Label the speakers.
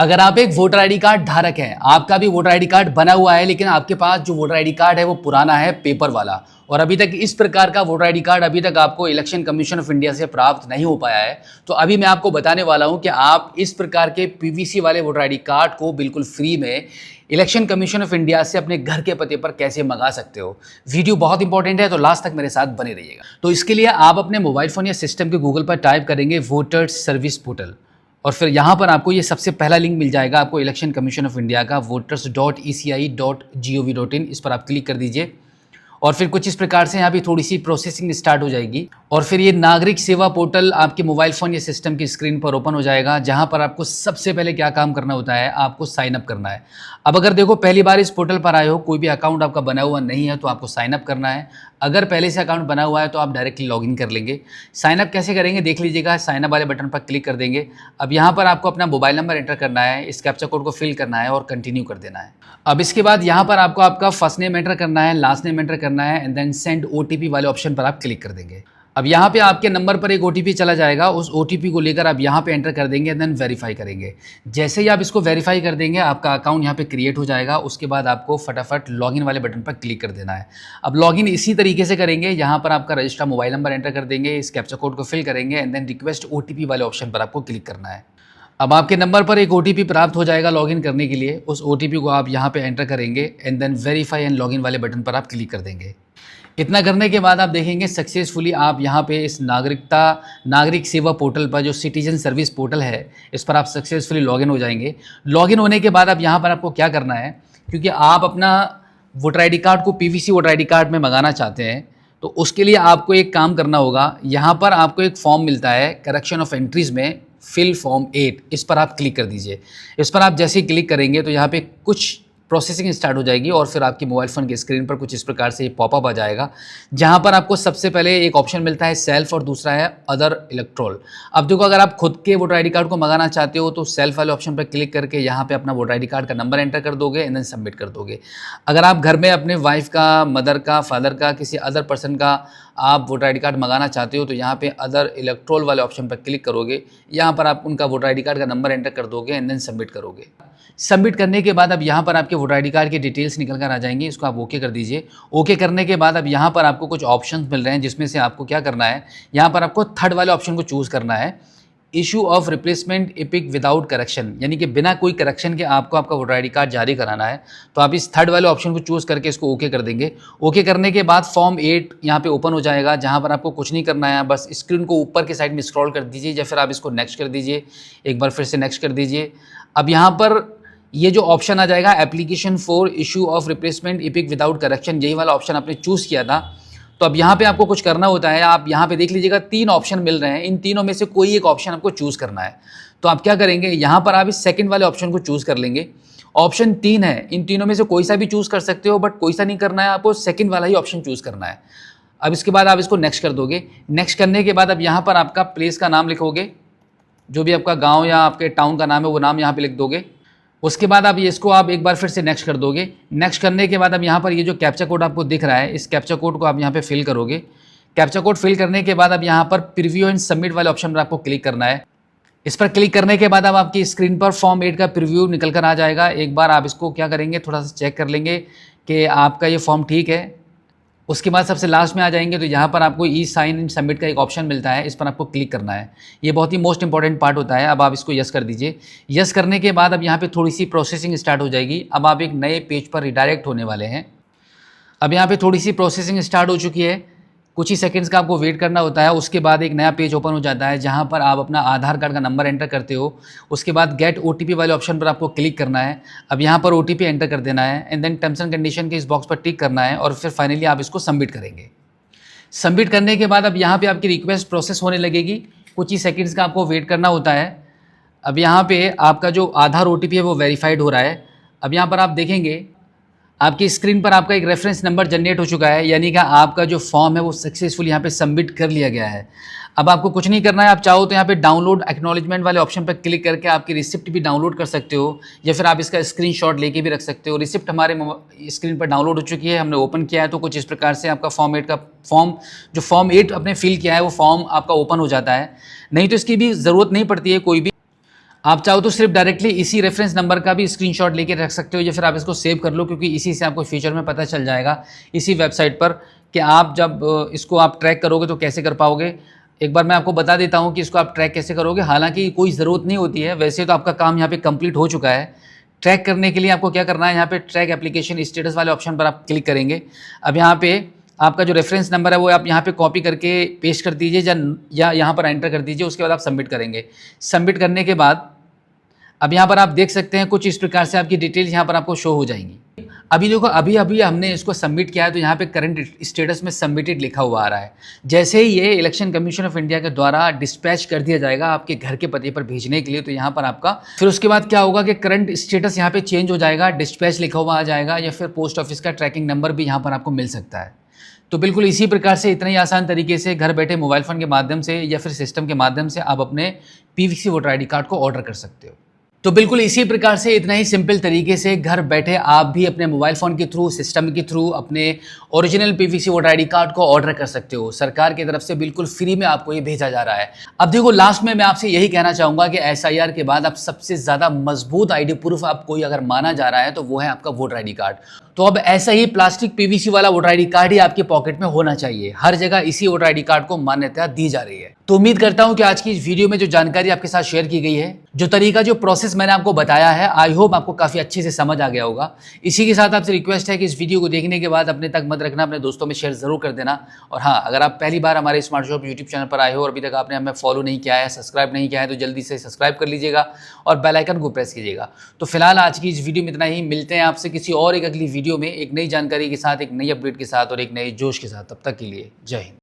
Speaker 1: अगर आप एक वोटर आईडी कार्ड धारक हैं, आपका भी वोटर आईडी कार्ड बना हुआ है, लेकिन आपके पास जो वोटर आईडी कार्ड है वो पुराना है, पेपर वाला, और अभी तक इस प्रकार का वोटर आईडी कार्ड अभी तक आपको इलेक्शन कमीशन ऑफ इंडिया से प्राप्त नहीं हो पाया है, तो अभी मैं आपको बताने वाला हूं कि आप इस प्रकार के पीवीसी वाले वोटर आईडी कार्ड को बिल्कुल फ्री में इलेक्शन कमीशन ऑफ इंडिया से अपने घर के पते पर कैसे मंगा सकते हो। वीडियो बहुत इंपॉर्टेंट है, तो लास्ट तक मेरे साथ बने रहिएगा। तो इसके लिए आप अपने मोबाइल फोन या सिस्टम के गूगल पर टाइप करेंगे वोटर्स सर्विस पोर्टल, और फिर यहाँ पर आपको ये सबसे पहला लिंक मिल जाएगा आपको इलेक्शन कमीशन ऑफ इंडिया का voters.eci.gov.in। इस पर आप क्लिक कर दीजिए और फिर कुछ इस प्रकार से यहाँ पे थोड़ी सी प्रोसेसिंग स्टार्ट हो जाएगी और फिर ये नागरिक सेवा पोर्टल आपके मोबाइल फ़ोन या सिस्टम की स्क्रीन पर ओपन हो जाएगा, जहाँ पर आपको सबसे पहले क्या काम करना होता है, आपको साइन अप करना है। अब अगर देखो पहली बार इस पोर्टल पर आए हो, कोई भी अकाउंट आपका बना हुआ नहीं है, तो आपको साइन अप करना है। अगर पहले से अकाउंट बना हुआ है तो आप डायरेक्टली लॉगिन कर लेंगे। साइन अप कैसे करेंगे देख लीजिएगा, साइन अप वाले बटन पर क्लिक कर देंगे। अब यहाँ पर आपको अपना मोबाइल नंबर एंटर करना है, इस कैप्चा कोड को फिल करना है और कंटिन्यू कर देना है। अब इसके बाद यहाँ पर आपको आपका फर्स्ट नेम एंटर करना है, लास्ट नेम एंटर करना है एंड देन सेंड ओटीपी वाले ऑप्शन पर आप क्लिक कर देंगे। अब यहाँ पे आपके नंबर पर एक ओटीपी चला जाएगा, उस ओटीपी को लेकर आप यहाँ पे एंटर कर देंगे एंड देन वेरीफाई करेंगे। जैसे ही आप इसको वेरीफाई कर देंगे आपका अकाउंट यहाँ पे क्रिएट हो जाएगा। उसके बाद आपको फटाफट लॉगिन वाले बटन पर क्लिक कर देना है। अब लॉगिन इसी तरीके से करेंगे, यहाँ पर आपका रजिस्टर्ड मोबाइल नंबर एंटर कर देंगे, इस कैप्चा कोड को फिल करेंगे एंड देन रिक्वेस्ट ओटीपी वाले ऑप्शन पर आपको क्लिक करना है। अब आपके नंबर पर एक ओटीपी प्राप्त हो जाएगा लॉगिन करने के लिए, उस ओटीपी को आप यहाँ पे एंटर करेंगे and then verify and login वाले बटन पर आप क्लिक कर देंगे। इतना करने के बाद आप देखेंगे सक्सेसफुली आप यहाँ पे इस नागरिक सेवा पोर्टल पर, जो सिटीजन सर्विस पोर्टल है, इस पर आप सक्सेसफुली लॉगिन हो जाएंगे। लॉगिन होने के बाद अब यहाँ पर आपको क्या करना है, क्योंकि आप अपना वोटर आईडी कार्ड को पीवीसी वोटर आईडी कार्ड में मंगाना चाहते हैं, तो उसके लिए आपको एक काम करना होगा। यहाँ पर आपको एक फॉर्म मिलता है करेक्शन ऑफ एंट्रीज में, फिल फॉर्म 8, इस पर आप क्लिक कर दीजिए। इस पर आप जैसे ही क्लिक करेंगे तो यहाँ पे कुछ प्रोसेसिंग स्टार्ट हो जाएगी और फिर आपकी मोबाइल फ़ोन की स्क्रीन पर कुछ इस प्रकार से पॉपअप आ जाएगा, जहां पर आपको सबसे पहले एक ऑप्शन मिलता है सेल्फ और दूसरा है अदर इलेक्ट्रोल। अब देखो, अगर आप खुद के वोटर आईडी कार्ड को मंगाना चाहते हो तो सेल्फ वाले ऑप्शन पर क्लिक करके यहाँ पे अपना वोटर आईडी कार्ड का नंबर एंटर कर दोगे एंड देन सबमिट कर दोगे। अगर आप घर में अपने वाइफ का, मदर का, फादर का, किसी अदर पर्सन का आप वोटर आईडी कार्ड मंगाना चाहते हो तो यहाँ पे अदर इलेक्ट्रोल वाले ऑप्शन पर क्लिक करोगे, यहाँ पर आप उनका वोटर आईडी कार्ड का नंबर एंटर कर दोगे एंड देन सबमिट करोगे। सबमिट करने के बाद अब यहाँ पर आपके वोटर आईडी कार्ड की डिटेल्स निकल कर आ जाएंगी, इसको आप ओके कर दीजिए। ओके करने के बाद अब यहाँ पर आपको कुछ ऑप्शंस मिल रहे हैं, जिसमें से आपको क्या करना है, यहाँ पर आपको थर्ड वाले ऑप्शन को चूज़ करना है, issue of replacement EPIC without correction, यानी कि बिना कोई करेक्शन के आपको आपका वोटर आईडी कार्ड जारी कराना है। तो आप इस थर्ड वाले ऑप्शन को चूज़ करके इसको ओके कर देंगे। ओके करने के बाद फॉर्म 8 यहाँ पे ओपन हो जाएगा, जहाँ पर आपको कुछ नहीं करना है, बस स्क्रीन को ऊपर के साइड में स्क्रॉल कर दीजिए या फिर आप इसको नेक्स्ट कर दीजिए, एक बार फिर से नेक्स्ट कर दीजिए। अब यहाँ पर ये जो ऑप्शन आ जाएगा application for issue of replacement EPIC without correction, यही वाला ऑप्शन आपने चूज़ किया था। तो अब यहाँ पे आपको कुछ करना होता है, आप यहाँ पे देख लीजिएगा 3 ऑप्शन मिल रहे हैं, इन तीनों में से कोई एक ऑप्शन आपको चूज़ करना है। तो आप क्या करेंगे, यहाँ पर आप इस सेकंड वाले ऑप्शन को चूज़ कर लेंगे। ऑप्शन 3 है, इन तीनों में से कोई सा भी चूज़ कर सकते हो, बट कोई सा नहीं करना है, आपको सेकंड वाला ही ऑप्शन चूज़ करना है। अब इसके बाद आप इसको नेक्स्ट कर दोगे। नेक्स्ट करने के बाद अब यहाँ पर आपका प्लेस का नाम लिखोगे, जो भी आपका गाँव या आपके टाउन का नाम है वो नाम यहाँ पर लिख दोगे। उसके बाद आप इसको आप एक बार फिर से नेक्स्ट कर दोगे। नेक्स्ट करने के बाद अब यहाँ पर ये जो कैप्चा कोड आपको दिख रहा है, इस कैप्चा कोड को आप यहाँ पे फिल करोगे। कैप्चा कोड फिल करने के बाद अब यहाँ पर प्रीव्यू एंड सबमिट वाले ऑप्शन पर आपको क्लिक करना है। इस पर क्लिक करने के बाद अब आपकी स्क्रीन पर फॉर्म 8 का प्रीव्यू निकल कर आ जाएगा। एक बार आप इसको क्या करेंगे, थोड़ा सा चेक कर लेंगे कि आपका ये फॉर्म ठीक है। उसके बाद सबसे लास्ट में आ जाएंगे तो यहाँ पर आपको ई साइन इन सबमिट का एक ऑप्शन मिलता है, इस पर आपको क्लिक करना है। ये बहुत ही मोस्ट इंपॉर्टेंट पार्ट होता है। अब आप इसको यस कर दीजिए। यस करने के बाद अब यहाँ पे थोड़ी सी प्रोसेसिंग स्टार्ट हो जाएगी। अब आप एक नए पेज पर रिडायरेक्ट होने वाले हैं। अब यहाँ पे थोड़ी सी प्रोसेसिंग स्टार्ट हो चुकी है, कुछ ही सेकंड्स का आपको वेट करना होता है। उसके बाद एक नया पेज ओपन हो जाता है, जहाँ पर आप अपना आधार कार्ड का नंबर एंटर करते हो। उसके बाद गेट ओटीपी वाले ऑप्शन पर आपको क्लिक करना है। अब यहाँ पर ओटीपी एंटर कर देना है and then terms and condition के इस बॉक्स पर टिक करना है और फिर फाइनली आप इसको सबमिट करेंगे। सबमिट करने के बाद अब यहाँ पर आपकी रिक्वेस्ट प्रोसेस होने लगेगी, कुछ ही सेकेंड्स का आपको वेट करना होता है। अब यहाँ पर आपका जो आधार ओटीपी है वो वेरीफाइड हो रहा है। अब यहाँ पर आप देखेंगे आपकी स्क्रीन पर आपका एक रेफरेंस नंबर जनरेट हो चुका है, यानी कि आपका जो फॉर्म है वो सक्सेसफुल यहाँ पे सबमिट कर लिया गया है। अब आपको कुछ नहीं करना है, आप चाहो तो यहाँ पे डाउनलोड एक्नॉलेजमेंट वाले ऑप्शन पर क्लिक करके आपकी रिसिप्ट भी डाउनलोड कर सकते हो, या फिर आप इसका स्क्रीनशॉट लेके भी रख सकते हो। रिसिप्ट हमारे स्क्रीन पर डाउनलोड हो चुकी है, हमने ओपन किया है, तो कुछ इस प्रकार से आपका फॉर्म 8 आपने फिल किया है वो फॉर्म आपका ओपन हो जाता है। नहीं तो इसकी भी ज़रूरत नहीं पड़ती है कोई भी। आप चाहो तो सिर्फ डायरेक्टली इसी रेफरेंस नंबर का भी स्क्रीनशॉट लेके रख सकते हो, या फिर आप इसको सेव कर लो, क्योंकि इसी से आपको फ्यूचर में पता चल जाएगा इसी वेबसाइट पर कि आप जब इसको आप ट्रैक करोगे तो कैसे कर पाओगे। एक बार मैं आपको बता देता हूँ कि इसको आप ट्रैक कैसे करोगे। हालांकि कोई ज़रूरत नहीं होती है, वैसे तो आपका काम यहाँ पे कंप्लीट हो चुका है। ट्रैक करने के लिए आपको क्या करना है, यहाँ पे ट्रैक एप्लीकेशन स्टेटस वाले ऑप्शन पर आप क्लिक करेंगे। अब यहाँ पे आपका जो रेफरेंस नंबर है वो आप यहाँ पे कॉपी करके पेस्ट कर दीजिए, या यहाँ पर एंटर कर दीजिए। उसके बाद आप सबमिट करेंगे। सबमिट करने के बाद अब यहाँ पर आप देख सकते हैं कुछ इस प्रकार से आपकी डिटेल्स यहाँ पर आपको शो हो जाएंगी। अभी देखो, अभी अभी हमने इसको सबमिट किया है, तो यहाँ पे करंट स्टेटस में सबमिटेड लिखा हुआ आ रहा है। जैसे ही ये इलेक्शन कमीशन ऑफ इंडिया के द्वारा डिस्पैच कर दिया जाएगा आपके घर के पते पर भेजने के लिए, तो यहाँ पर आपका फिर उसके बाद क्या होगा कि करंट स्टेटस यहाँ पे चेंज हो जाएगा, डिस्पैच लिखा हुआ आ जाएगा, या फिर पोस्ट ऑफिस का ट्रैकिंग नंबर भी यहाँ पर आपको मिल सकता है। तो बिल्कुल इसी प्रकार से, इतना ही आसान तरीके से घर बैठे मोबाइल फ़ोन के माध्यम से या फिर सिस्टम के माध्यम से आप अपने पीवीसी वोटर आईडी कार्ड को ऑर्डर कर सकते हो। तो बिल्कुल इसी प्रकार से, इतना ही सिंपल तरीके से घर बैठे आप भी अपने मोबाइल फ़ोन के थ्रू, सिस्टम के थ्रू अपने original PVC voter ID card को ऑर्डर कर सकते हो। सरकार की तरफ से बिल्कुल फ्री में आपको ये भेजा जा रहा है। अब देखो, लास्ट में मैं आपसे यही कहना चाहूँगा कि एसआईआर के बाद अब सबसे ज़्यादा मजबूत आईडी प्रूफ आप कोई अगर माना जा रहा है तो वो है आपका वोटर आईडी कार्ड। तो अब ऐसा ही प्लास्टिक पीवीसी वाला वोटर आईडी कार्ड ही आपके पॉकेट में होना चाहिए। हर जगह इसी वोटर आईडी कार्ड को मान्यता दी जा रही है। तो उम्मीद करता हूं कि आज की इस वीडियो में जो जानकारी आपके साथ शेयर की गई है, जो तरीका, जो प्रोसेस मैंने आपको बताया है, आई होप आपको काफी अच्छे से समझ आ गया होगा। इसी के साथ आपसे रिक्वेस्ट है कि इस वीडियो को देखने के बाद अपने तक मत रखना, अपने दोस्तों में शेयर जरूर कर देना। और हाँ, अगर आप पहली बार हमारे स्मार्ट शॉप यूट्यूब चैनल पर आए हो और अभी तक आपने हमें फॉलो नहीं किया है, सब्सक्राइब नहीं किया है, तो जल्दी से सब्सक्राइब कर लीजिएगा और बेल आइकन को प्रेस कीजिएगा। तो फिलहाल आज की इस वीडियो में इतना ही। मिलते हैं आपसे किसी और एक अगली वीडियो में, एक नई जानकारी के साथ, एक नई अपडेट के साथ और एक नए जोश के साथ। तब तक के लिए जय हिंद।